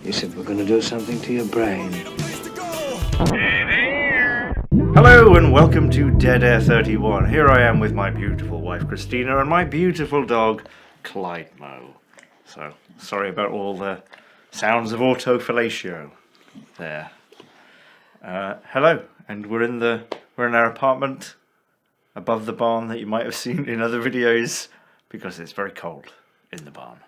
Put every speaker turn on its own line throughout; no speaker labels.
You said we're going to do something to your brain.
Hello and welcome to Dead Air 31. Here I am with my beautiful wife Christina and my beautiful dog Clyde Mo. So, sorry about all the sounds of autofellatio there. Hello, and we're in our apartment above the barn that you might have seen in other videos because it's very cold in the barn.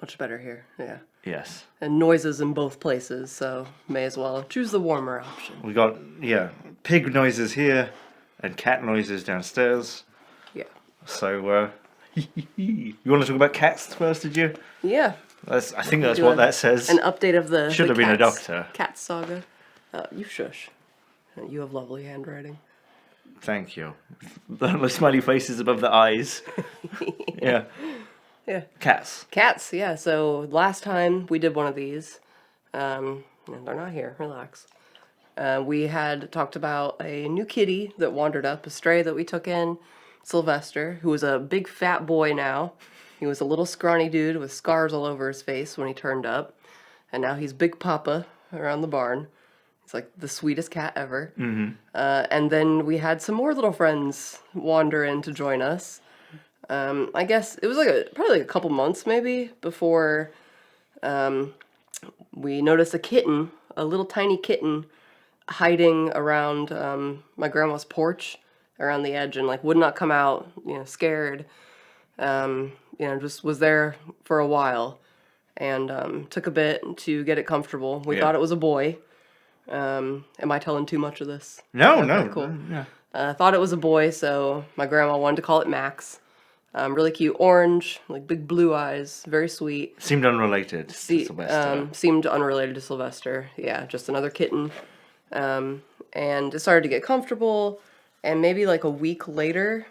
Much better here, yeah.
Yes.
And noises in both places, so may as well choose the warmer option.
We got, pig noises here and cat noises downstairs.
Yeah.
So, you want to talk about cats first, did you?
Yeah.
I think that's what that says.
An update of the
Should have been a doctor.
Cat saga. You shush. You have lovely handwriting.
Thank you. The smiley faces above the eyes. Yeah.
Yeah.
Cats.
Cats, yeah. So last time we did one of these, and they're not here, relax. We had talked about a new kitty that wandered up, a stray that we took in, Sylvester, who was a big fat boy now. He was a little scrawny dude with scars all over his face when he turned up, and now he's Big Papa around the barn. He's like the sweetest cat ever. Mm-hmm. And then we had some more little friends wander in to join us. I guess it was probably a couple months maybe before we noticed a little tiny kitten hiding around my grandma's porch around the edge and would not come out, scared. Just was there for a while and took a bit to get it comfortable. We thought it was a boy. Am I telling too much of this?
No.
Cool.
Yeah.
Thought it was a boy, so my grandma wanted to call it Max. Really cute, orange, big blue eyes, very sweet.
Seemed unrelated to Sylvester.
Seemed unrelated to Sylvester. Yeah, just another kitten. And it started to get comfortable, and maybe a week later,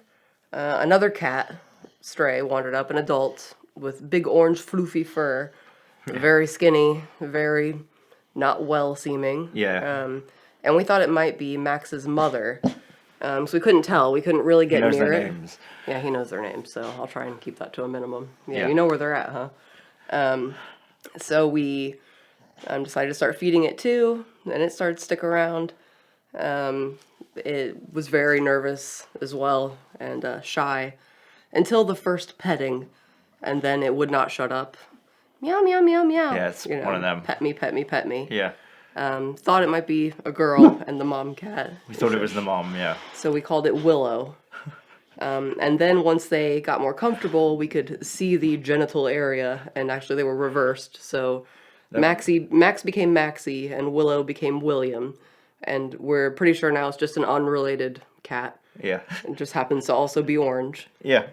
another cat stray wandered up, an adult with big orange floofy fur, very skinny, very not well seeming.
Yeah.
And we thought it might be Max's mother. So we couldn't tell. We couldn't really get near it.
He knows their names.
Yeah, he knows their names, so I'll try and keep that to a minimum. Yeah.
Yeah.
You know where they're at, huh? So we decided to start feeding it too, and it started to stick around. It was very nervous as well and shy until the first petting, and then it would not shut up. Meow, meow, meow, meow.
Yeah, it's one of them.
Pet me, pet me, pet me.
Yeah.
Thought it might be a girl and the mom cat.
We thought it was the mom, yeah.
So we called it Willow. And then once they got more comfortable, we could see the genital area, and actually they were reversed. So Max became Maxie, and Willow became William. And we're pretty sure now it's just an unrelated cat.
Yeah.
It just happens to also be orange.
Yeah.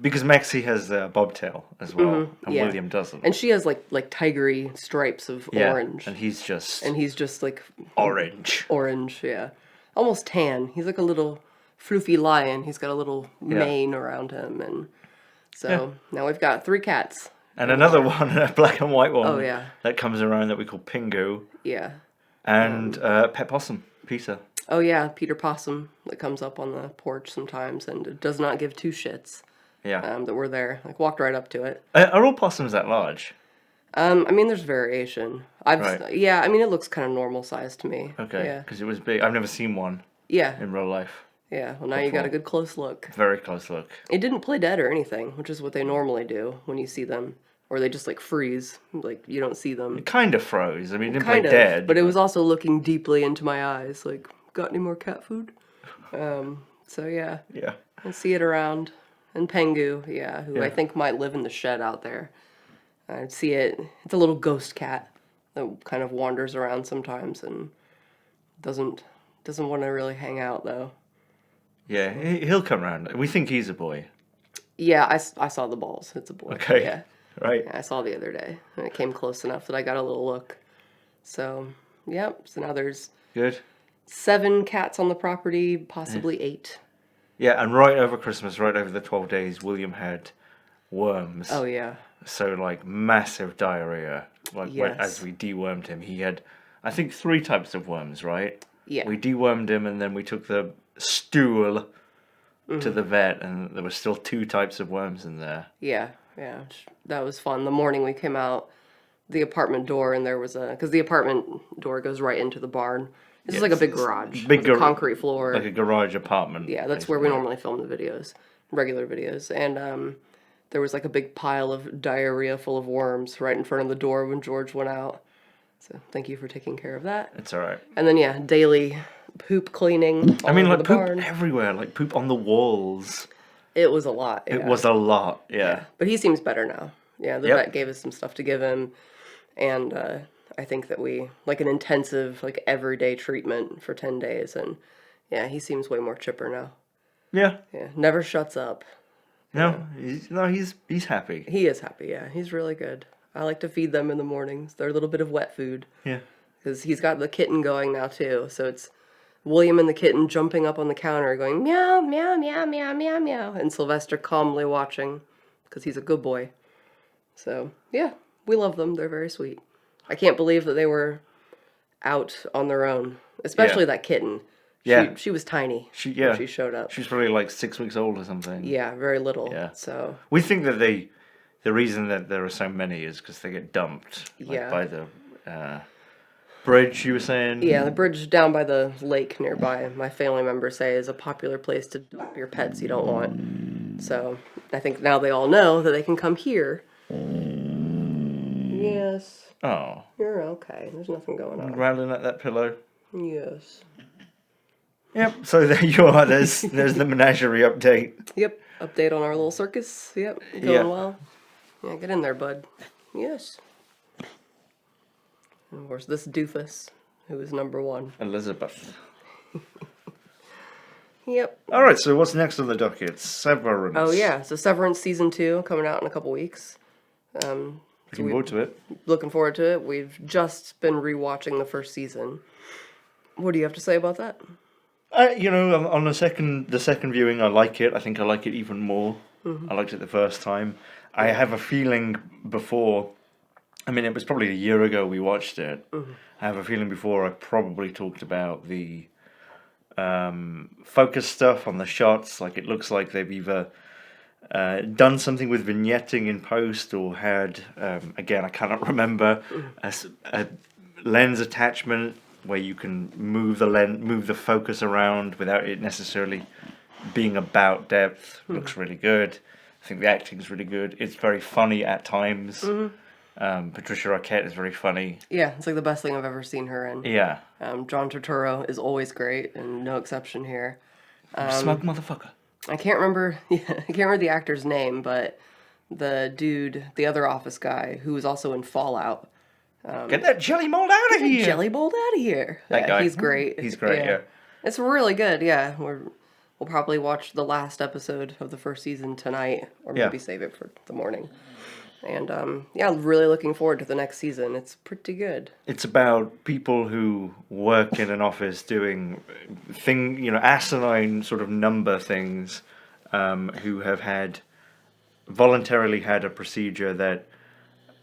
Because Maxie has a bobtail as well, and William doesn't.
And she has like tigery stripes of orange.
And he's just
orange. Orange, yeah. Almost tan. He's like a little floofy lion. He's got a little mane around him, and so now we've got 3 cats.
And another one, a black and white one.
Oh, yeah.
That comes around that we call Pingu.
Yeah.
And pet possum, Peter.
Oh yeah, Peter Possum that comes up on the porch sometimes and does not give 2 shits.
Yeah.
That we're there. Walked right up to it.
Are all possums that large?
There's variation.
Right.
Yeah, it looks kind of normal size to me.
Okay.
Yeah.
Because it was big. I've never seen one.
Yeah.
In real life.
Yeah. Well, now you got a good close look.
Very close look.
It didn't play dead or anything, which is what they normally do when you see them. Or they just freeze, you don't see them.
It kind of froze. It didn't play dead.
But it was also looking deeply into my eyes, got any more cat food? So yeah.
Yeah.
I see it around. And Pengu, who I think might live in the shed out there. I'd see it. It's a little ghost cat that kind of wanders around sometimes and doesn't want to really hang out though.
Yeah, he'll come around. We think he's a boy.
Yeah, I saw the balls. It's a boy.
Okay.
Yeah.
Right.
I saw the other day, and it came close enough that I got a little look. So, yep. So now there's
Good.
7 cats on the property, possibly 8.
Yeah, and right over Christmas, right over the 12 days, William had worms.
Oh, yeah.
So, massive diarrhea.
Yes.
As we dewormed him, he had, I think, 3 types of worms, right?
Yeah.
We dewormed him, and then we took the stool to the vet, and there were still 2 types of worms in there.
Yeah. That was fun. The morning we came out, the apartment door, and there was because the apartment door goes right into the barn. This is like a big garage, with a concrete floor,
like a garage apartment.
Yeah, that's where we normally film the videos, regular videos, and there was like a big pile of diarrhea full of worms right in front of the door when George went out. So thank you for taking care of that.
It's all right.
And then yeah, daily poop cleaning.
I mean, like
the
poop
barn.
everywhere, like poop on the walls.
It was a lot.
It was a lot. Yeah.
But he seems better now. Yeah, the vet gave us some stuff to give him, and I think that we like an intensive, like everyday treatment for 10 days, and yeah, he seems way more chipper now.
Yeah.
Yeah, never shuts up.
No, he's happy.
He is happy. Yeah, he's really good. I like to feed them in the mornings. They're a little bit of wet food.
Yeah.
Because he's got the kitten going now too, so it's William and the kitten jumping up on the counter, going meow meow meow meow meow meow, and Sylvester calmly watching, because he's a good boy. So yeah, we love them. They're very sweet. I can't believe that they were out on their own, especially that kitten. She was tiny when she showed up.
She's probably like 6 weeks old or something.
Yeah, very little.
Yeah.
So
we think that the reason that there are so many is because they get dumped by the bridge, you were saying?
Yeah, the bridge down by the lake nearby, my family members say, is a popular place to dump your pets you don't want. So I think now they all know that they can come here. Yes.
Oh.
You're okay. There's nothing going on.
Rattling at that pillow.
Yes.
Yep, so there you are. There's the menagerie update.
Yep, update on our little circus. Yep, going well. Yeah, get in there, bud. Yes. And of course, this doofus, who is number one.
Elizabeth.
Yep.
Alright, so what's next on the docket? Severance.
Oh yeah, so Severance Season 2 coming out in a couple weeks.
Looking forward to it.
Looking forward to it. We've just been rewatching the first season. What do you have to say about that?
On the second viewing, I like it. I think I like it even more. I liked it the first time. I have a feeling before, it was probably a year ago we watched it. I have a feeling before I probably talked about the focus stuff on the shots. Like it looks like they've either done something with vignetting in post or had, again, I cannot remember, a lens attachment where you can move the focus around without it necessarily being about depth. Looks really good. I think the acting's really good. It's very funny at times. Patricia Arquette is very funny.
Yeah, it's like the best thing I've ever seen her in.
Yeah.
John Turturro is always great, and no exception here.
Smug motherfucker.
I can't remember the actor's name, but the dude, the other Office guy, who was also in Fallout.
Get that jelly mold out of here!
Jelly mold out of here!
That guy.
He's great.
He's great, yeah.
It's really good, yeah. We'll probably watch the last episode of the first season tonight, or maybe save it for the morning. And, I'm really looking forward to the next season. It's pretty good.
It's about people who work in an office doing asinine sort of number things, who have voluntarily had a procedure that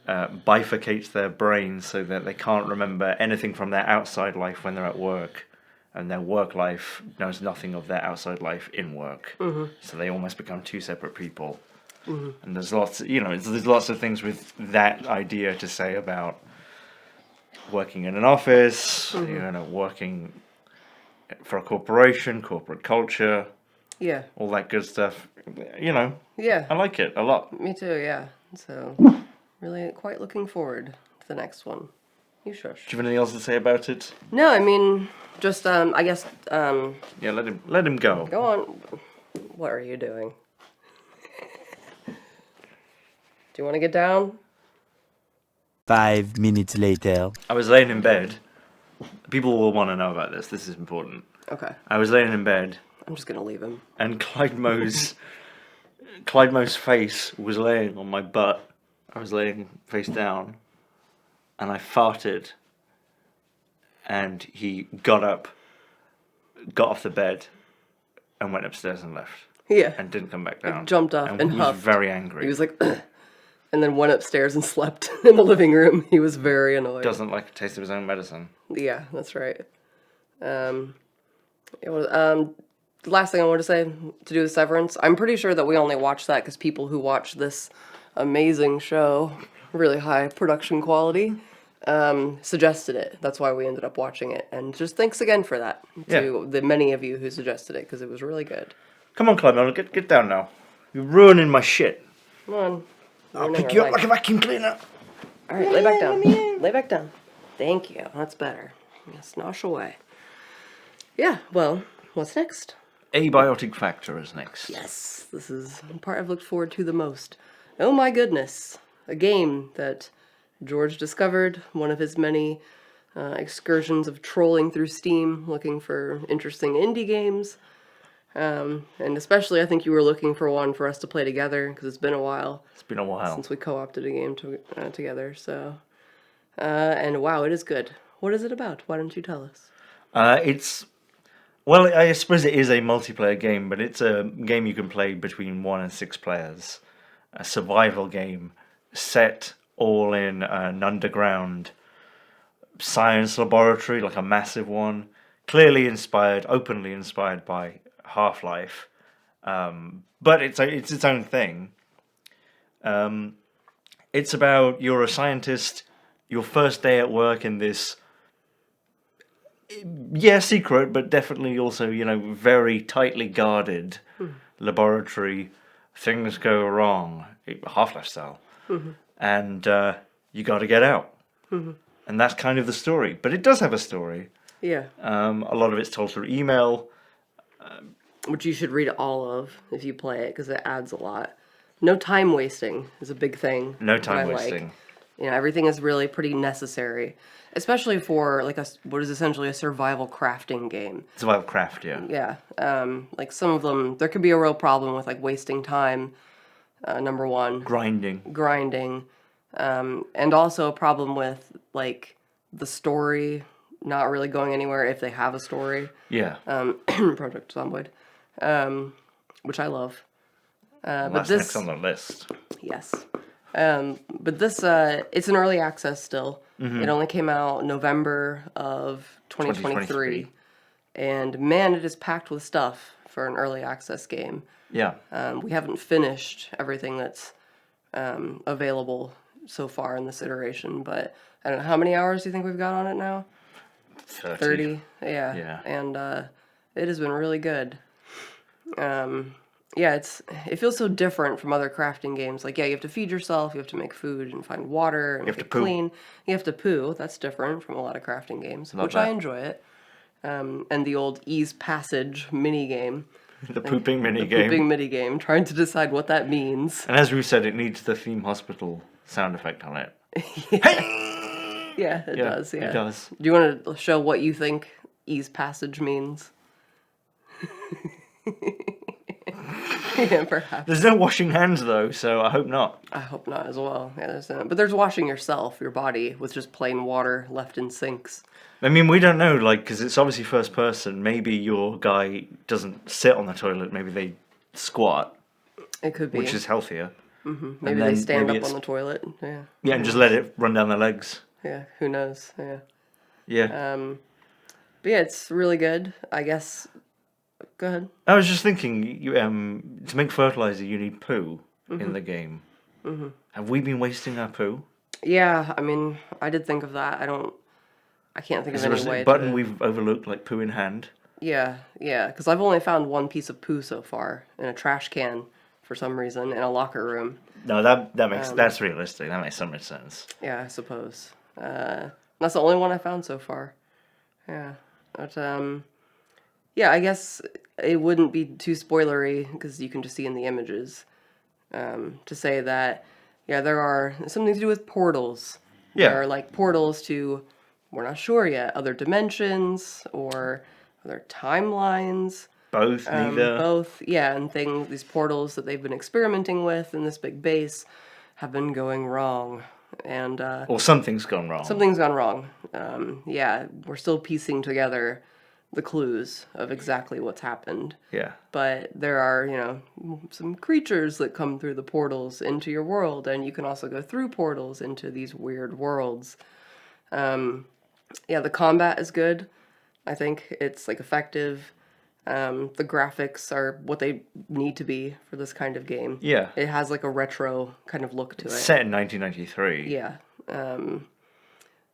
bifurcates their brains so that they can't remember anything from their outside life when they're at work, and their work life knows nothing of their outside life in work. So they almost become two separate people. And there's lots of things with that idea to say about working in an office, working for a corporation, corporate culture, all that good stuff. I like it a lot.
Me too, yeah. So, really quite looking forward to the next one. You shush.
Do you have anything else to say about it?
No, just, I guess,
Yeah, let him go.
Go on. What are you doing? Do you want to get down?
5 minutes later.
I was laying in bed. People will want to know about this. This is important.
Okay.
I was laying in bed.
I'm just going to leave him.
And Clyde Mo's face was laying on my butt. I was laying face down. And I farted. And he got up, got off the bed, and went upstairs and left.
Yeah.
And didn't come back down.
Like jumped up and huffed.
He was very angry.
He was like, and then went upstairs and slept in the living room. He was very annoyed.
Doesn't like the taste of his own medicine.
Yeah, that's right. The last thing I want to say to do with Severance, I'm pretty sure that we only watch that because people who watch this amazing show really high production quality, suggested it. That's why we ended up watching it. And just thanks again for that to the many of you who suggested it, because it was really good.
Come on, Clement, get down now. You're ruining my shit.
Come on.
I'll pick you up like a vacuum cleaner.
All right, lay back down. Lay back down. Thank you. That's better. Yes, nosh away. Yeah, well, what's next?
Abiotic Factor is next.
Yes, this is the part I've looked forward to the most. Oh my goodness. A game that George discovered, one of his many excursions of trolling through Steam, looking for interesting indie games. And especially, I think you were looking for one for us to play together, because it's been a while.
It's been a while.
Since we co-opted a game together, so... and wow, it is good. What is it about? Why don't you tell us?
Well, I suppose it is a multiplayer game, but it's a game you can play between 1 and 6 players. A survival game set all in an underground science laboratory, like a massive one. Clearly inspired, openly inspired by Half-Life. But it's its own thing. It's about, you're a scientist, your first day at work in this, secret, but definitely also, very tightly guarded laboratory. Things go wrong, Half-Life style. And you got to get out. And that's kind of the story. But it does have a story.
Yeah.
A lot of it's told through email.
Which you should read all of if you play it, because it adds a lot. No time wasting is a big thing.
No time wasting.
Everything is really pretty necessary, especially for like what is essentially a survival crafting game.
Survival craft, yeah.
Yeah. Like some of them, there could be a real problem with like wasting time. Number one. Grinding. And also a problem with like the story not really going anywhere if they have a story.
Yeah.
Project Zomboid. Which I love. But
that's
this,
next on the list.
Yes. But this, it's an early access still. It only came out November of 2023. And man, it is packed with stuff for an early access game.
Yeah.
We haven't finished everything that's available so far in this iteration, but I don't know, how many hours do you think we've got on it now? 30. Yeah. And it has been really good. Yeah, it feels so different from other crafting games. Like, yeah, you have to feed yourself, you have to make food and find water and make it clean. You have to poo. That's different from a lot of crafting games, which I enjoy it. And the old ease passage mini game.
The pooping mini game.
Pooping mini game, trying to decide what that means.
And as we said, it needs the theme hospital sound effect on it.
Yeah, it does. Yeah,
it does.
Do you want to show what you think ease passage means? Yeah, perhaps.
There's no washing hands though, so I hope not.
I hope not as well. Yeah, but there's washing yourself, your body, with just plain water left in sinks.
I mean, we don't know, because it's obviously first person. Maybe your guy doesn't sit on the toilet. Maybe they squat.
It could be.
Which is healthier.
Maybe they stand up on the toilet. Yeah.
Yeah, and just let it run down their legs.
Yeah, who knows? Yeah.
Yeah.
But yeah, it's really good. I guess. Go ahead.
I was just thinking, to make fertilizer, you need poo in the game. Have we been wasting our poo?
Yeah, I mean, I did think of that. I can't think of any way. Is there a
button we've overlooked, like poo in hand?
Yeah, because I've only found one piece of poo so far in a trash can for some reason in a locker room.
No, that makes that's realistic. That makes so much sense.
Yeah, I suppose. That's the only one I found so far. Yeah, but yeah, I guess it wouldn't be too spoilery because you can just see in the images to say that there are something to do with portals.
Yeah,
there are like portals to, we're not sure yet, other dimensions or other timelines.
Both, neither.
Both, yeah, and these portals that they've been experimenting with in this big base have been going wrong. And
or something's gone wrong.
Something's gone wrong. Yeah, we're still piecing together the clues of exactly what's happened.
Yeah.
But there are, some creatures that come through the portals into your world, and you can also go through portals into these weird worlds. Yeah, the combat is good. I think it's like effective. The graphics are what they need to be for this kind of game.
Yeah.
It has like a retro kind of look to it.
Set in 1993.
Yeah.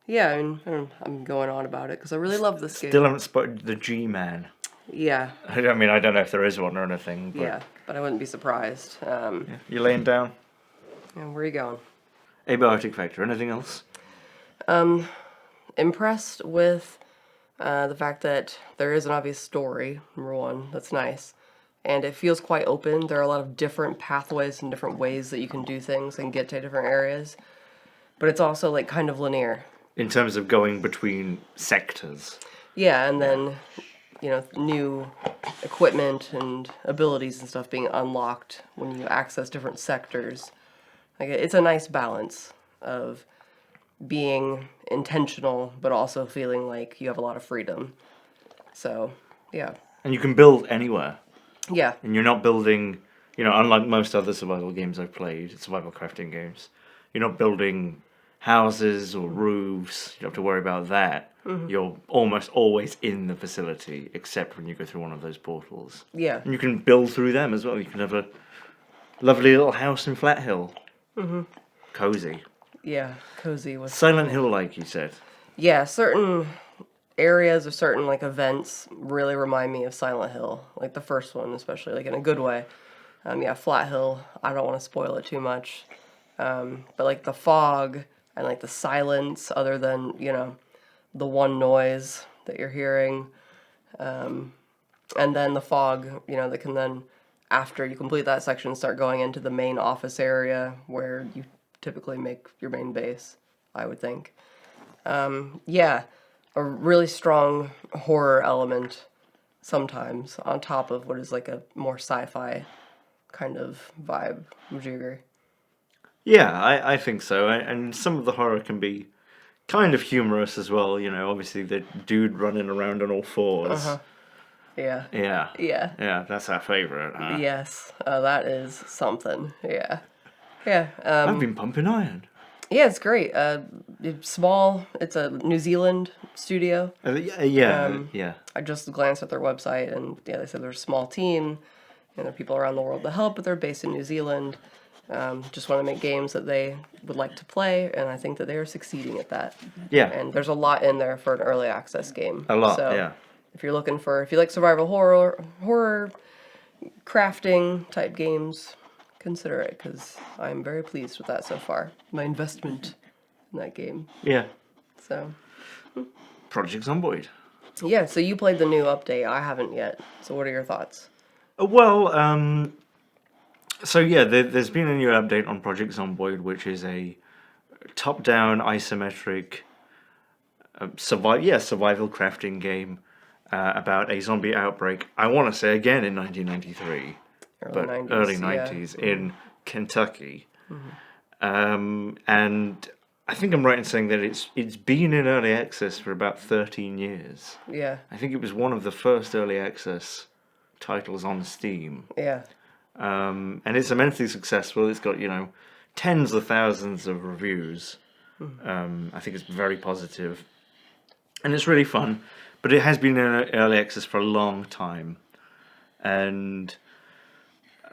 Yeah, and I'm going on about it because I really love this game.
Still haven't spotted the G-Man.
Yeah.
I mean, I don't know if there is one or anything. But
Yeah, but I wouldn't be surprised.
You laying down?
And where are you going?
Abiotic Factor. Anything else?
Impressed with the fact that there is an obvious story, number one. That's nice. And it feels quite open. There are a lot of different pathways and different ways that you can do things and get to different areas. But it's also like kind of linear.
In terms of going between sectors.
Yeah, and then, new equipment and abilities and stuff being unlocked when you access different sectors. Like, it's a nice balance of being intentional, but also feeling like you have a lot of freedom. So, yeah.
And you can build anywhere.
Yeah.
And you're not building, unlike most other survival games I've played, survival crafting games, you're not building houses or roofs. You don't have to worry about that. Mm-hmm. You're almost always in the facility, except when you go through one of those portals.
Yeah.
And you can build through them as well. You can have a lovely little house in Flat Hill. Mm-hmm. Cozy.
Yeah, cozy with
Silent Hill, like you said.
Yeah, certain areas or certain like events really remind me of Silent Hill, like the first one, especially like in a good way. Yeah, Flat Hill. I don't want to spoil it too much, but like the fog and like the silence, other than the one noise that you're hearing, and then the fog, that can then, after you complete that section, start going into the main office area where you typically make your main base, I would think. Yeah, a really strong horror element sometimes on top of what is like a more sci-fi kind of vibe. Would you agree?
Yeah, I think so. And some of the horror can be kind of humorous as well. Obviously the dude running around on all fours.
Uh-huh. Yeah.
Yeah.
Yeah.
Yeah, that's our favourite. Huh?
Yes, that is something. Yeah. Yeah.
I've been pumping iron.
Yeah, it's great. It's small. It's a New Zealand studio.
Yeah.
I just glanced at their website, and yeah, they said they're a small team, and there are people around the world to help, but they're based in New Zealand. Just want to make games that they would like to play, and I think that they are succeeding at that.
Yeah.
And there's a lot in there for an early access game.
A lot,
so
yeah.
If you like survival horror, crafting type games, consider it, because I'm very pleased with that so far. My investment in that game.
Yeah.
So.
Project Zomboid.
Yeah, so you played the new update. I haven't yet. So what are your thoughts?
So yeah, there's been a new update on Project Zomboid, which is a top-down isometric survival crafting game about a zombie outbreak. I want to say again in 1993, early 90s in Kentucky. Mm-hmm. And I think I'm right in saying that it's been in early access for about 13 years.
Yeah.
I think it was one of the first early access titles on Steam.
Yeah.
And it's immensely successful. It's got, tens of thousands of reviews. I think it's very positive. And it's really fun. But it has been in early access for a long time. And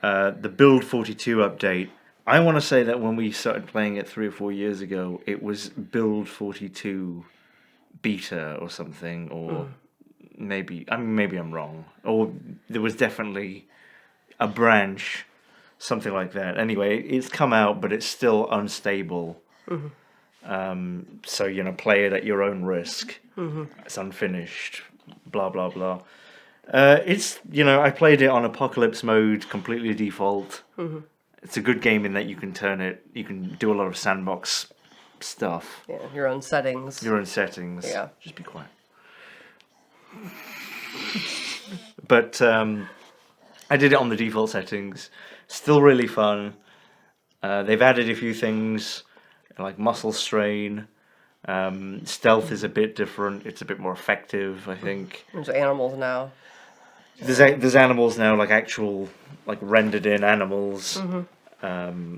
the Build 42 update, I want to say that when we started playing it 3 or 4 years ago, it was Build 42 beta or something, or maybe I'm wrong. Or there was definitely a branch, something like that. Anyway, it's come out, but it's still unstable. Mm-hmm. So, play it at your own risk. Mm-hmm. It's unfinished, blah, blah, blah. I played it on Apocalypse mode, completely default. Mm-hmm. It's a good game in that you can do a lot of sandbox stuff.
Yeah, your own settings.
Yeah. Just be quiet. But I did it on the default settings. Still really fun. They've added a few things like muscle strain. Stealth is a bit different. It's a bit more effective, I think.
There's animals now.
There's animals now, like actual, like rendered in animals. Mm-hmm.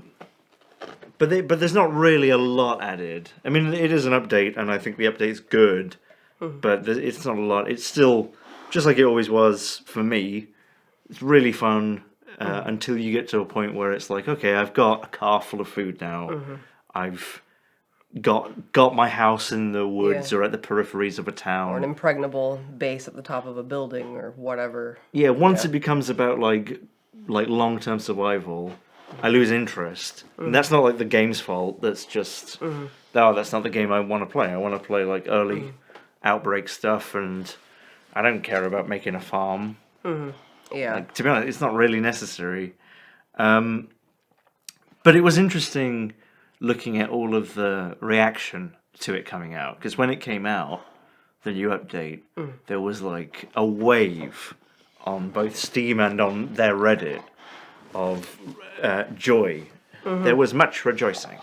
But there's not really a lot added. I mean, it is an update, and I think the update's good. Mm-hmm. But it's not a lot. It's still just like it always was for me. It's really fun until you get to a point where it's like, okay, I've got a car full of food now. I've got my house in the woods or at the peripheries of a town.
Or an impregnable base at the top of a building or whatever.
Yeah, once it becomes about like long-term survival, I lose interest. And that's not like the game's fault. That's just that's not the game I want to play. I want to play like early outbreak stuff, and I don't care about making a farm.
Yeah.
Like, to be honest, it's not really necessary. But it was interesting looking at all of the reaction to it coming out, because when it came out, the new update, there was like a wave on both Steam and on their Reddit of joy. There was much rejoicing.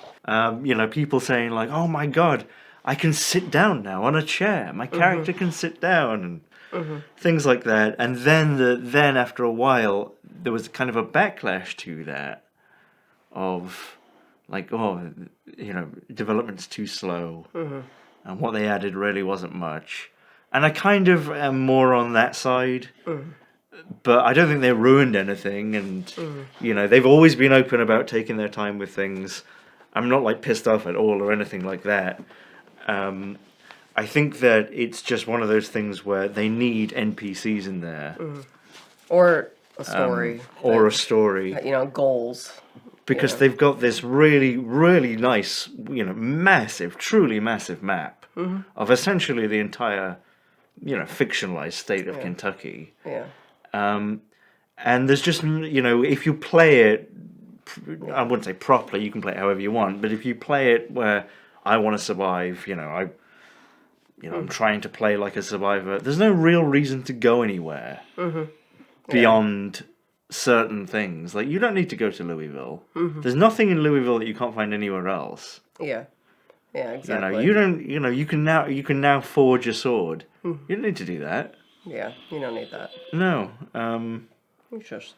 People saying like, "Oh my god, I can sit down now on a chair. My character can sit down," and things like that. And then after a while, there was kind of a backlash to that of like, development's too slow, and what they added really wasn't much. And I kind of am more on that side, but I don't think they ruined anything. And they've always been open about taking their time with things. I'm not like pissed off at all or anything like that. I think that it's just one of those things where they need NPCs in there,
Or a story.
or a story.
Goals.
Because they've got this really, really nice, massive, truly massive map of essentially the entire, fictionalized state of Kentucky.
Yeah.
And there's just, if you play it, I wouldn't say properly, you can play it however you want, but if you play it where I want to survive, I'm trying to play like a survivor, there's no real reason to go anywhere beyond certain things. Like, you don't need to go to Louisville. There's nothing in Louisville that you can't find anywhere else.
Yeah. Yeah, exactly.
You can now forge a sword. You don't need to do that.
Yeah, you don't need that.
No.
You just...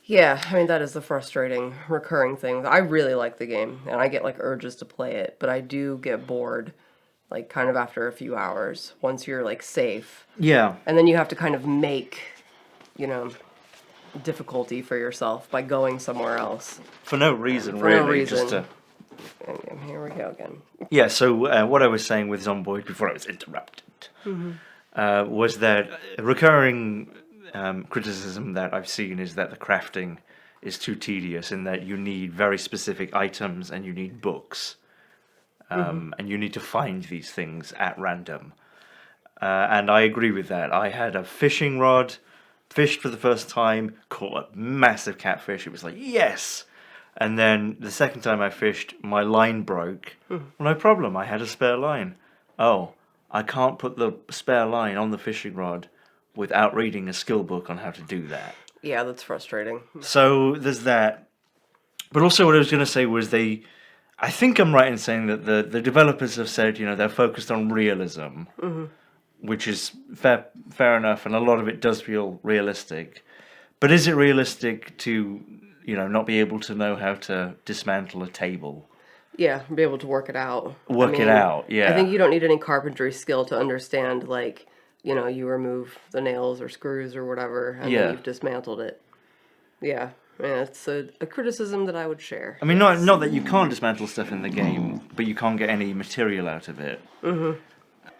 Yeah, I mean, that is the frustrating, recurring thing. I really like the game, and I get, like, urges to play it, but I do get bored, like, kind of after a few hours, once you're, like, safe.
Yeah.
And then you have to kind of make, difficulty for yourself by going somewhere else.
For no reason,
For
really.
no reason.
Just to...
And here we go again.
Yeah, so what I was saying with Zomboid before I was interrupted was that a recurring criticism that I've seen is that the crafting is too tedious, in that you need very specific items and you need books. And you need to find these things at random. And I agree with that. I had a fishing rod, fished for the first time, caught a massive catfish. It was like, yes! And then the second time I fished, my line broke. Well, no problem, I had a spare line. Oh, I can't put the spare line on the fishing rod without reading a skill book on how to do that.
Yeah, that's frustrating.
So there's that. But also what I was going to say was I think I'm right in saying that the developers have said, they're focused on realism, which is fair enough, and a lot of it does feel realistic. But is it realistic to, not be able to know how to dismantle a table?
Yeah, be able to work it out.
It out, yeah.
I think you don't need any carpentry skill to understand, like, you remove the nails or screws or whatever, and then you've dismantled it. Yeah. Yeah, it's a criticism that I would share.
I mean, not that you can't dismantle stuff in the game, but you can't get any material out of it.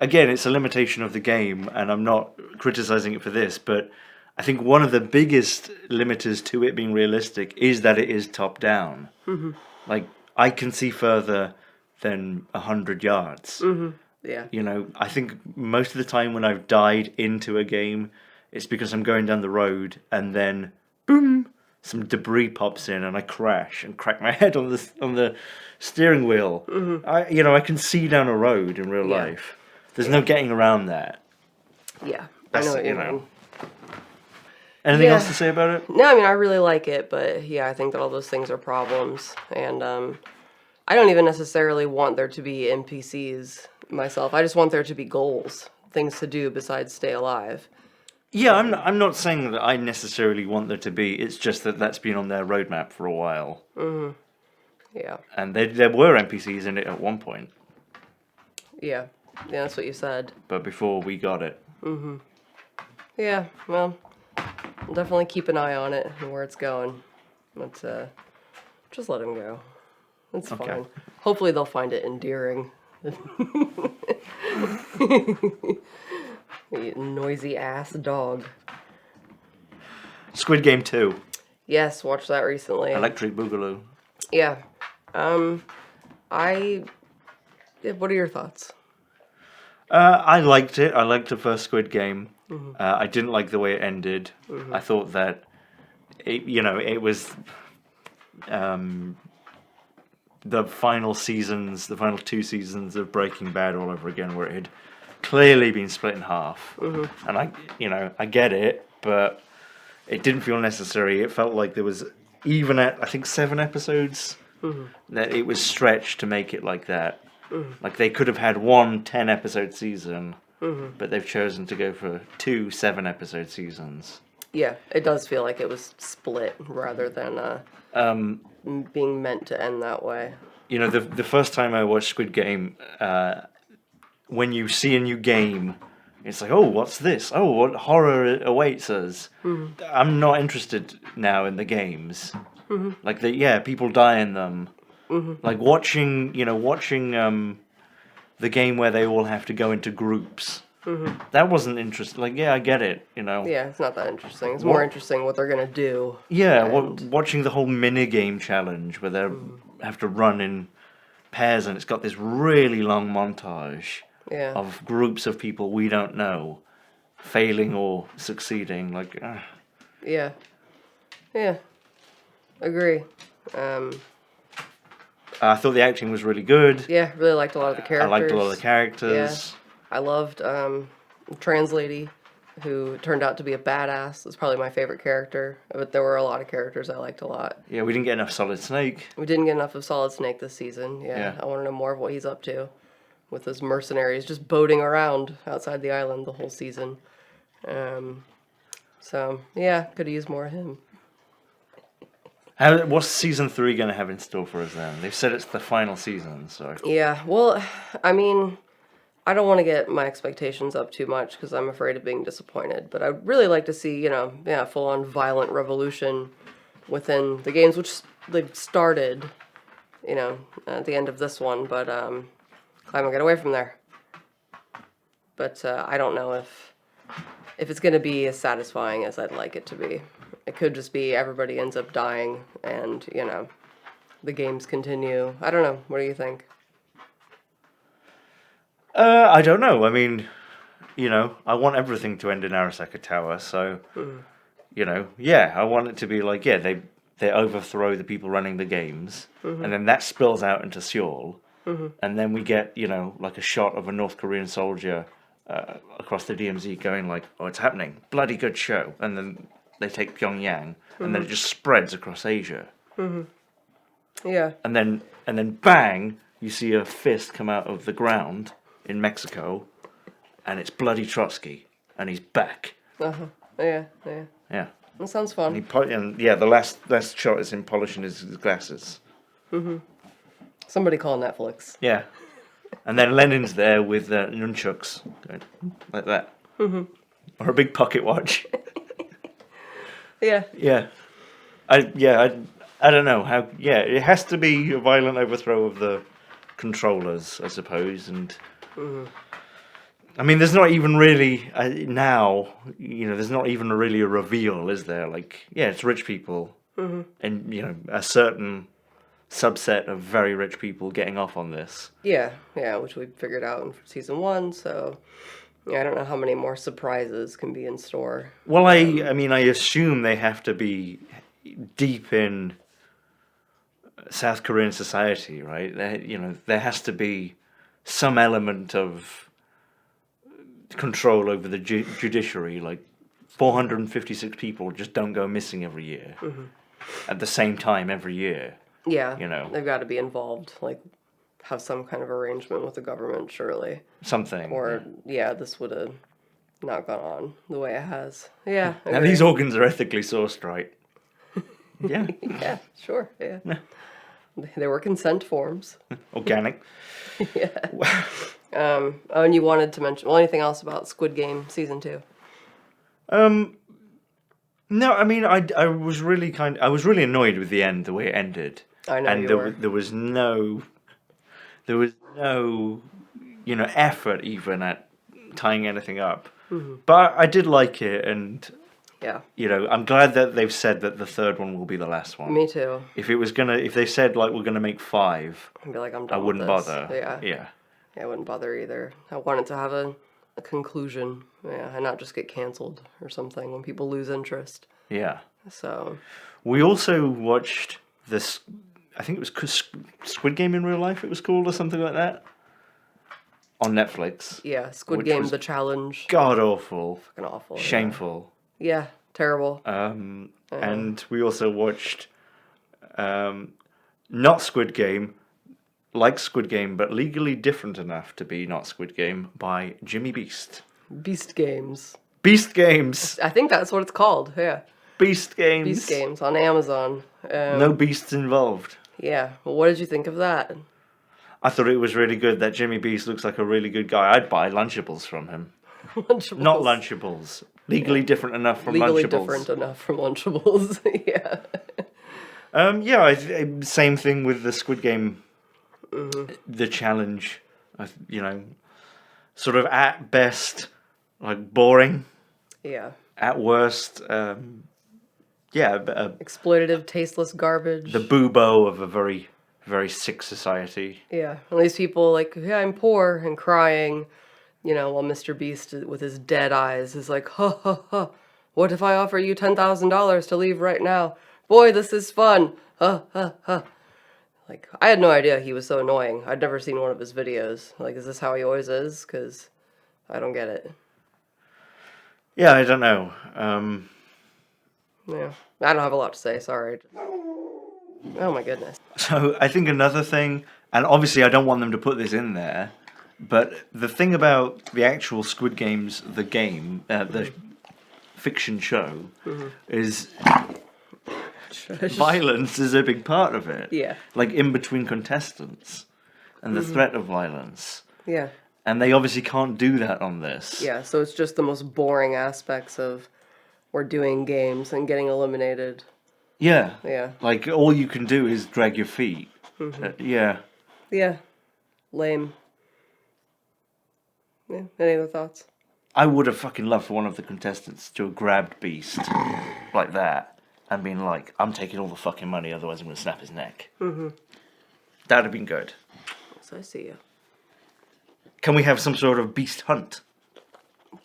Again, it's a limitation of the game, and I'm not criticizing it for this, but I think one of the biggest limiters to it being realistic is that it is top-down. Like, I can see further than 100 yards.
Yeah.
I think most of the time when I've died into a game, it's because I'm going down the road, and then, boom! Some debris pops in and I crash and crack my head on the steering wheel. I can see down a road in real life. There's no getting around that.
Yeah, I know what you mean.
Anything else to say about it?
No, I mean, I really like it, but yeah, I think that all those things are problems. And I don't even necessarily want there to be NPCs myself. I just want there to be goals, things to do besides stay alive.
Yeah, I'm not saying that I necessarily want there to be. It's just that that's been on their roadmap for a while.
Yeah.
And there were NPCs in it at one point.
Yeah, that's what you said.
But before we got it.
Yeah, well, we'll definitely keep an eye on it and where it's going. Let's just let him go. It's
Okay.
fine. Hopefully they'll find it endearing. You noisy ass dog.
Squid Game 2,
Yes, watched that recently.
Electric Boogaloo.
Yeah. What are your thoughts?
I liked it. I liked the first Squid Game. I didn't like the way it ended. I thought that, it was the final two seasons of Breaking Bad all over again, where it had clearly been split in half. And I get it, but it didn't feel necessary. It felt like there was, even at, I think, 7 episodes, that it was stretched to make it like that. Like, they could have had one 10-episode season, but they've chosen to go for 2 7-episode seasons.
Yeah, it does feel like it was split rather than being meant to end that way.
The first time I watched Squid Game, when you see a new game, it's like, oh, what's this? Oh, what horror awaits us? I'm not interested now in the games. Like, people die in them. Like watching the game where they all have to go into groups. That wasn't interesting. Like, I get it.
Yeah, it's not that interesting. It's more interesting what they're gonna do.
Yeah, watching the whole mini game challenge where they have to run in pairs, and it's got this really long montage of groups of people we don't know failing or succeeding. Like,
Yeah, agree.
I thought the acting was really good.
Yeah, really liked a lot of the characters.
I liked a lot of the characters.
Yeah. I loved trans lady, who turned out to be a badass. That's probably my favorite character. But there were a lot of characters I liked a lot.
Yeah, we didn't get enough Solid Snake.
We didn't get enough of Solid Snake this season.
Yeah.
I want to know more of what he's up to with his mercenaries just boating around outside the island the whole season. So, yeah, could have used more of him.
What's season 3 going to have in store for us then? They've said it's the final season, so.
Yeah, well, I mean, I don't want to get my expectations up too much because I'm afraid of being disappointed. But I'd really like to see, full-on violent revolution within the games, which they've started, at the end of this one. But climb and get away from there. But I don't know if it's going to be as satisfying as I'd like it to be. It could just be everybody ends up dying and, the games continue. I don't know. What do you think?
I don't know. I mean, I want everything to end in Arasaka Tower, so, I want it to be like, they overthrow the people running the games, and then that spills out into Seoul, and then we get, like a shot of a North Korean soldier across the DMZ going like, oh, it's happening. Bloody good show. And then they take Pyongyang, and then it just spreads across Asia.
Yeah.
And then bang, you see a fist come out of the ground in Mexico, and it's bloody Trotsky, and he's back.
Yeah.
Yeah.
That sounds fun.
The last shot is him polishing his glasses.
Somebody call Netflix.
Yeah. And then Lenin's there with nunchucks, going like that. Or a big pocket watch.
Yeah.
Yeah. I don't know how. Yeah, it has to be a violent overthrow of the controllers, I suppose. And I mean, there's not even really now. There's not even really a reveal, is there? Like, it's rich people, and a certain subset of very rich people getting off on this.
Yeah, which we figured out in season 1. So. I don't know how many more surprises can be in store.
Well, I assume they have to be deep in South Korean society, right? There has to be some element of control over the judiciary. Like, 456 people just don't go missing every year at the same time every year.
Yeah, they've got to be involved, like, have some kind of arrangement with the government, surely.
Something.
Or, this would have not gone on the way it has. Yeah.
And these organs are ethically sourced, right? Yeah.
Yeah, sure, yeah. They were consent forms.
Organic.
Yeah. And you wanted to mention, anything else about Squid Game Season 2?
No, I mean, I was really annoyed with the end, the way it ended.
I know
and
you
there,
were.
there was no, effort even at tying anything up. But I did like it, and
Yeah,
I'm glad that they've said that the third one will be the last one.
me too.
If they said like we're gonna make 5,
I'd be like, I'm done
I
with
wouldn't
this.
bother.
Yeah.
Yeah.
Yeah, I wouldn't bother either. I wanted to have a conclusion, yeah, and not just get canceled or something when people lose interest.
Yeah.
So,
We also watched this. I think it was Squid Game in real life. It was called or something like that on Netflix.
yeah, Squid
Which
Game,
was
the challenge.
God awful,
Fucking awful.
shameful.
Yeah, terrible.
And we also watched not Squid Game, like Squid Game, but legally different enough to be not Squid Game by Jimmy Beast.
Beast Games.
Beast Games.
I think that's what it's called, yeah.
Beast Games.
Beast Games on Amazon.
No beasts involved.
Yeah, well, what did you think of that?
I thought it was really good that Jimmy Beast looks like a really good guy. I'd buy Lunchables from him.
Lunchables.
Not Lunchables. Legally different enough from
Legally
Lunchables.
different enough from Lunchables, yeah.
Same thing with the Squid Game, the challenge. Sort of at best, like boring.
Yeah.
At worst,
Exploitative, tasteless garbage.
the boobo of a very, very sick society.
Yeah, and these people like, yeah, I'm poor and crying, while Mr. Beast with his dead eyes is like, ha ha ha, what if I offer you $10,000 to leave right now? Boy, this is fun. Ha ha ha. Like, I had no idea he was so annoying. I'd never seen one of his videos. Like, is this how he always is? Because I don't get it.
Yeah, I don't know.
Yeah, I don't have a lot to say, sorry. Oh my goodness.
So I think another thing, and obviously I don't want them to put this in there, but the thing about the actual Squid Games, the game, the fiction show, is violence is a big part of it.
Yeah.
Like in between contestants and the threat of violence.
Yeah.
And they obviously can't do that on this.
Yeah, so it's just the most boring aspects of we're doing games and getting eliminated.
Yeah.
Yeah.
Like all you can do is drag your feet. Yeah.
Yeah. Lame. Yeah. Any other thoughts?
I would have fucking loved for one of the contestants to have grabbed Beast like that and been like, I'm taking all the fucking money, otherwise I'm going to snap his neck. That'd have been good.
So I see you.
Can we have some sort of Beast hunt?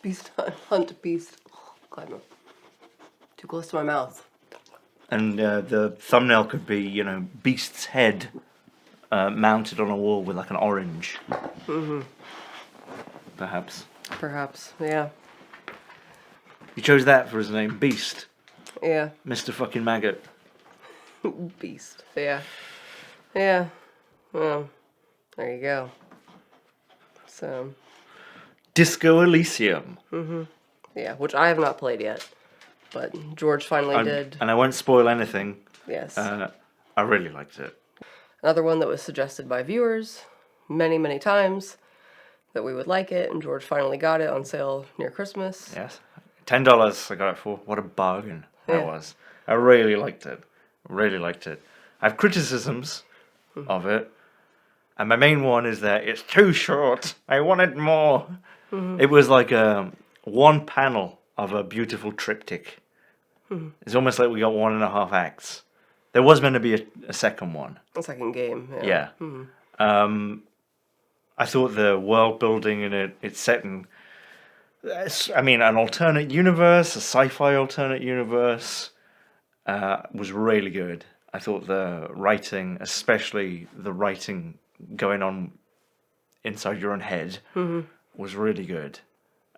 Beast hunt beast. Climber. Too close to my mouth.
And the thumbnail could be, Beast's head mounted on a wall with like an orange. Perhaps.
Perhaps. Yeah.
He chose that for his name, Beast.
Yeah.
Mr. fucking Maggot.
Beast. Yeah. Yeah. Well, there you go. So.
Disco Elysium.
Yeah, which I have not played yet, but George finally did.
And I won't spoil anything.
Yes.
I really liked it.
Another one that was suggested by viewers many, many times that we would like it, and George finally got it on sale near Christmas.
Yes. $10 I got it for. What a bargain that was. I really liked it. Really liked it. I have criticisms of it. And my main one is that it's too short. I wanted more. It was like one panel of a beautiful triptych. It's almost like we got 1.5 acts. There was meant to be a second one.
A second game.
Yeah. I thought the world building in it's set in, an alternate universe, a sci-fi alternate universe, was really good. I thought the writing, especially the writing going on inside your own head, was really good.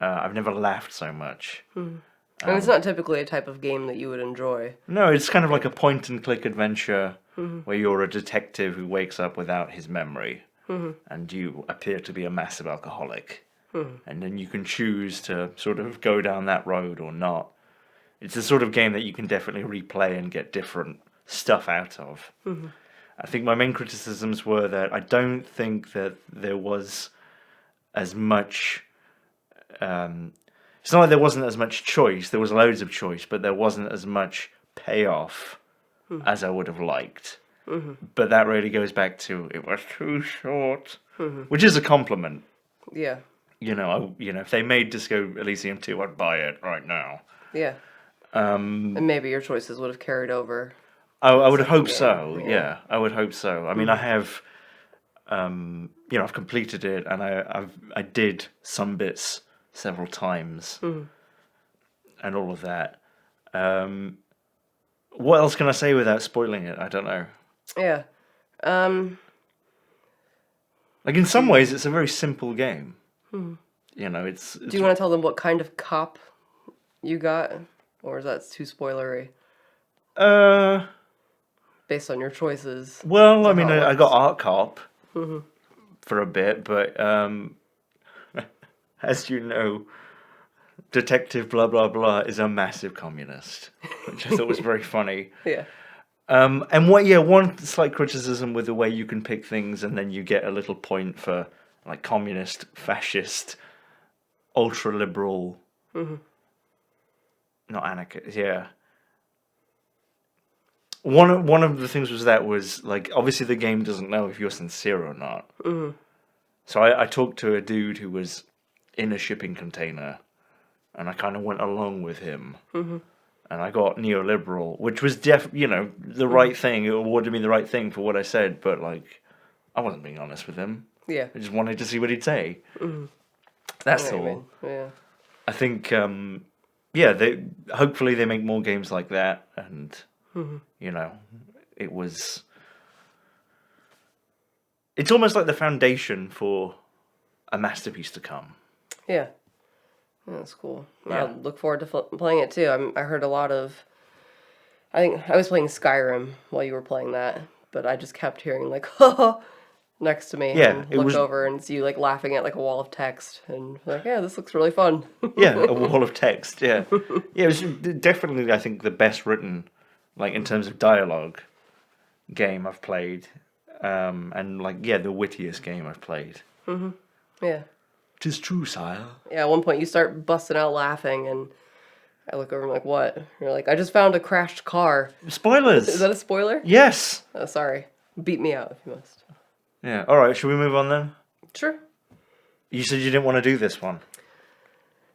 I've never laughed so much.
And it's not typically a type of game that you would enjoy.
No, it's kind of like a point-and-click adventure where you're a detective who wakes up without his memory, and you appear to be a massive alcoholic. And then you can choose to sort of go down that road or not. It's the sort of game that you can definitely replay and get different stuff out of. I think my main criticisms were that I don't think that there was as much It's not like there wasn't as much choice. There was loads of choice, but there wasn't as much payoff as I would have liked. But that really goes back to it was too short, which is a compliment.
Yeah.
If they made Disco Elysium 2, I'd buy it right now.
Yeah. And maybe your choices would have carried over.
I would hope so. Yeah, I would hope so. I mean, I have, I've completed it, and I did some bits several times, and all of that. What else can I say without spoiling it? I don't know.
Yeah.
Like, in some ways, it's a very simple game. It's...
Do you want to tell them what kind of cop you got? Or is that too spoilery? Based on your choices.
Well, I mean, I got Art Cop for a bit, but as you know, Detective blah blah blah is a massive communist, which I thought was very funny.
Yeah.
And one slight criticism with the way you can pick things, and then you get a little point for like communist, fascist, ultra liberal, not anarchist. Yeah. One of the things was like, obviously the game doesn't know if you're sincere or not. So I talked to a dude who was in a shipping container, and I kind of went along with him. And I got neoliberal, which was the right thing. It would have been the right thing for what I said, but like, I wasn't being honest with him.
Yeah.
I just wanted to see what he'd say. That's all.
Yeah.
I think, hopefully they make more games like that, and it's almost like the foundation for a masterpiece to come.
Yeah. That's cool.
Yeah.
I look forward to playing it too. I heard a lot of... I think I was playing Skyrim while you were playing that, but I just kept hearing like, next to me.
Yeah,
and look over and see you like laughing at like a wall of text and like, yeah, this looks really fun.
Yeah, a wall of text, yeah. Yeah, it was definitely, I think, the best written, like, in terms of dialogue game I've played. And, like, the wittiest game I've played.
Yeah.
'Tis true, sire.
Yeah, at one point you start busting out laughing, and I look over and I'm like, what? And you're like, I just found a crashed car.
Spoilers!
Is that a spoiler?
Yes!
Oh, sorry. Beat me out if you must.
Yeah, alright, should we move on then?
Sure.
You said you didn't want to do this one.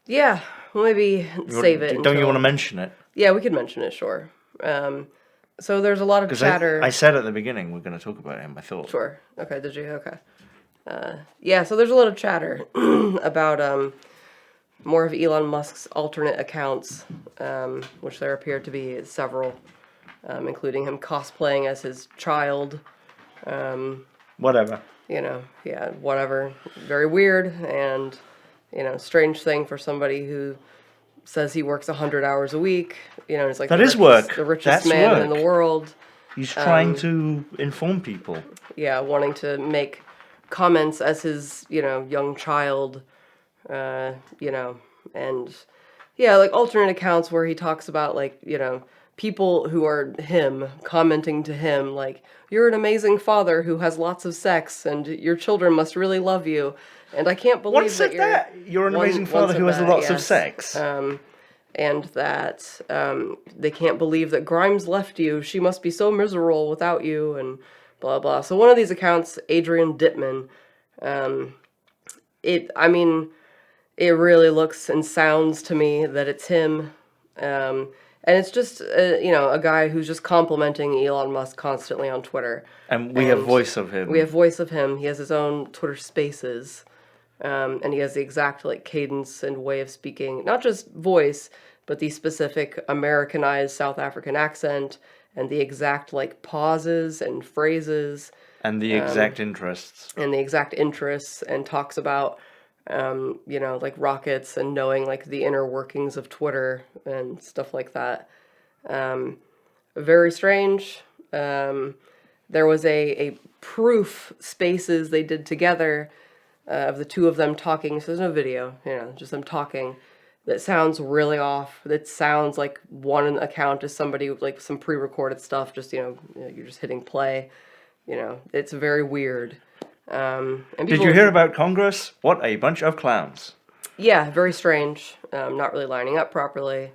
Yeah, well, maybe save it.
Don't you want to mention it?
Yeah, we could mention it, sure. So there's a lot of chatter.
I said at the beginning we're going to talk about him, I thought.
Sure. Okay, did you? Okay. So there's a lot of chatter about more of Elon Musk's alternate accounts, which there appear to be several, including him cosplaying as his child.
Whatever.
Whatever. Very weird and, strange thing for somebody who says he works 100 hours a week. It's like
that is work.
The richest
That's
man
work.
in the world.
He's trying to inform people.
Yeah, wanting to make comments as his, young child, and like alternate accounts where he talks about like, people who are him commenting to him like, you're an amazing father who has lots of sex and your children must really love you. And I can't believe
What said that? You're an amazing father who has lots of sex.
And that they can't believe that Grimes left you. She must be so miserable without you and blah, blah. So one of these accounts, Adrian Dittman, it really looks and sounds to me that it's him. And it's just, a guy who's just complimenting Elon Musk constantly on Twitter.
And we have voice of him.
We have voice of him. He has his own Twitter Spaces. And he has the exact like cadence and way of speaking, not just voice, but the specific Americanized South African accent and the exact like pauses and phrases.
And the exact interests.
And the exact interests, and talks about, like rockets and knowing like the inner workings of Twitter and stuff like that. Very strange. There was a proof Spaces they did together of the two of them talking. So there's no video, just them talking. That sounds really off. That sounds like one account is somebody with like some pre-recorded stuff. Just you're just hitting play. It's very weird. And
Did you hear about Congress? What a bunch of clowns.
Yeah, very strange. Not really lining up properly.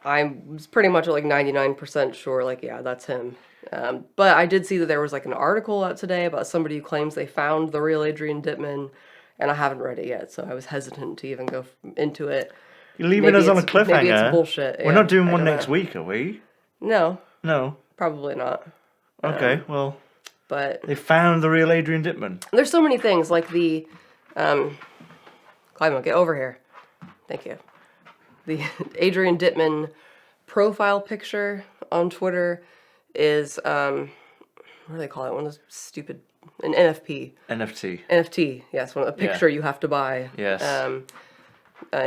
I was pretty much like 99% sure, like, yeah, that's him. But I did see that there was like an article out today about somebody who claims they found the real Adrian Dittman, and I haven't read it yet, so I was hesitant to even go into it.
You're leaving us on a cliffhanger.
Maybe it's bullshit.
We're
yeah,
not doing
I
one
don't
next
know.
week, are we?
No,
No.
probably not.
Okay, well,
But
they found the real Adrian Dittman.
there's so many things, like the, Climo, get over here. Thank you. The Adrian Dittman profile picture on Twitter is, what do they call it? One of those stupid, an NFP. NFT, yes, a picture you have to buy.
Yes.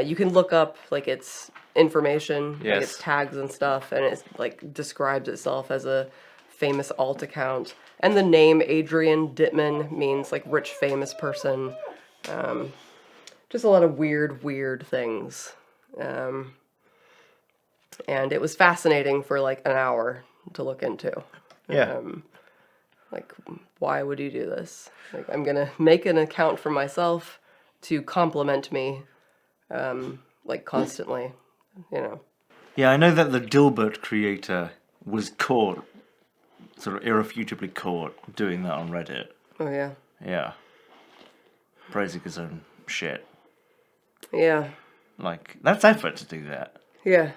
You can look up, like, its information,
Yes.
like its tags and stuff, and it, like, describes itself as a famous alt account. And the name Adrian Dittman means, like, rich, famous person. Just a lot of weird things. And it was fascinating for, like, an hour to look into.
Yeah.
Like, why would you do this? Like, I'm gonna make an account for myself to compliment me, like, constantly, you know.
Yeah, I know that the Dilbert creator was caught, sort of irrefutably caught, doing that on Reddit.
Oh, yeah.
Yeah. Praising his own shit.
Yeah.
Like, that's effort to do that.
Yeah.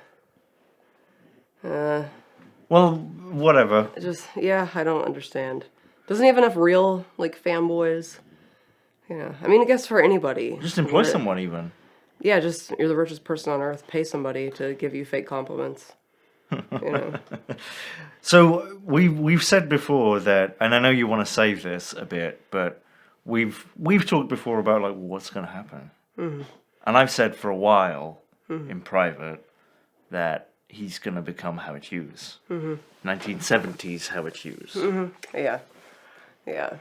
Well, whatever.
I don't understand. Doesn't he have enough real, like, fanboys? Yeah. I mean, I guess for anybody.
Just employ someone, even.
Yeah, just, you're the richest person on earth, pay somebody to give you fake compliments. You know.
So, we've said before that, and I know you want to save this a bit, but we've talked before about, like, what's going to happen. Mm-hmm. And I've said for a while, in private, that he's going to become Howard Hughes. 1970s Howard Hughes.
Yeah. Yeah.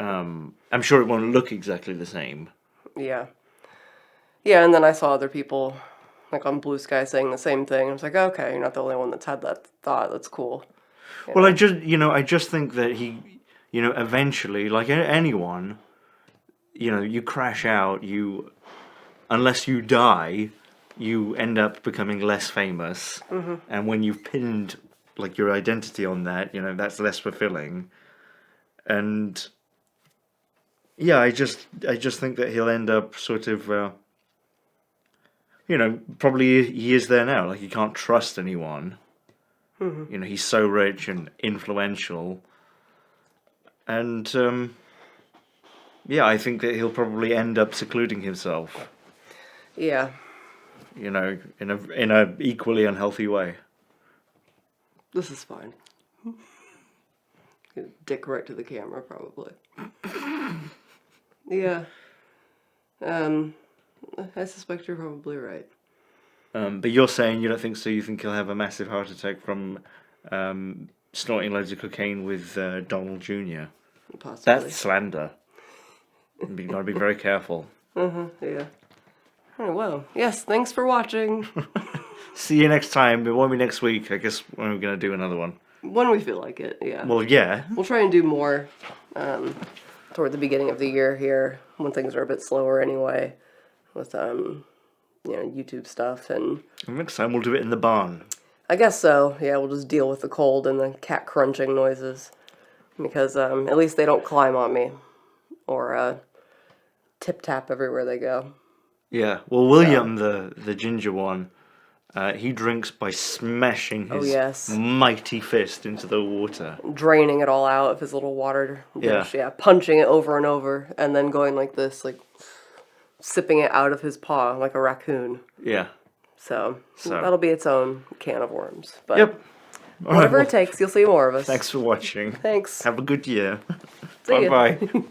I'm sure it won't look exactly the same.
Yeah. Yeah, and then I saw other people, like, on Blue Sky saying the same thing. I was like, okay, you're not the only one that's had that thought. That's cool. You
Well,
know?
I just think that he, eventually, like anyone, you crash out, unless you die, you end up becoming less famous. Mm-hmm. And when you've pinned, like, your identity on that, that's less fulfilling. And yeah, I just think that he'll end up sort of, probably he is there now. Like, he can't trust anyone. Mm-hmm. He's so rich and influential. And yeah, I think that he'll probably end up secluding himself.
Yeah.
In a equally unhealthy way.
This is fine. Dick right to the camera, probably. Yeah. I suspect you're probably right.
But you're saying you don't think so? You think he'll have a massive heart attack from snorting loads of cocaine with Donald Jr.?
Possibly.
That's slander. You've got to be very careful.
Yeah. Oh, well. Yes, thanks for watching.
See you next time. It won't be next week. I guess we're going to do another one.
When we feel like it, yeah.
Well, yeah.
We'll try and do more toward the beginning of the year here, when things are a bit slower anyway, with, YouTube stuff. And
next time we'll do it in the barn.
I guess so. Yeah, we'll just deal with the cold and the cat crunching noises. Because at least they don't climb on me. Or tip-tap everywhere they go.
Yeah, well, William, the ginger one, he drinks by smashing his mighty fist into the water.
Draining it all out of his little water dish. Yeah, punching it over and over, and then going like this, like, sipping it out of his paw like a raccoon.
Yeah.
So that'll be its own can of worms. But
yep.
Whatever it takes, you'll see more of us.
Thanks for watching.
Thanks.
Have a good year.
See ya.
Bye-bye.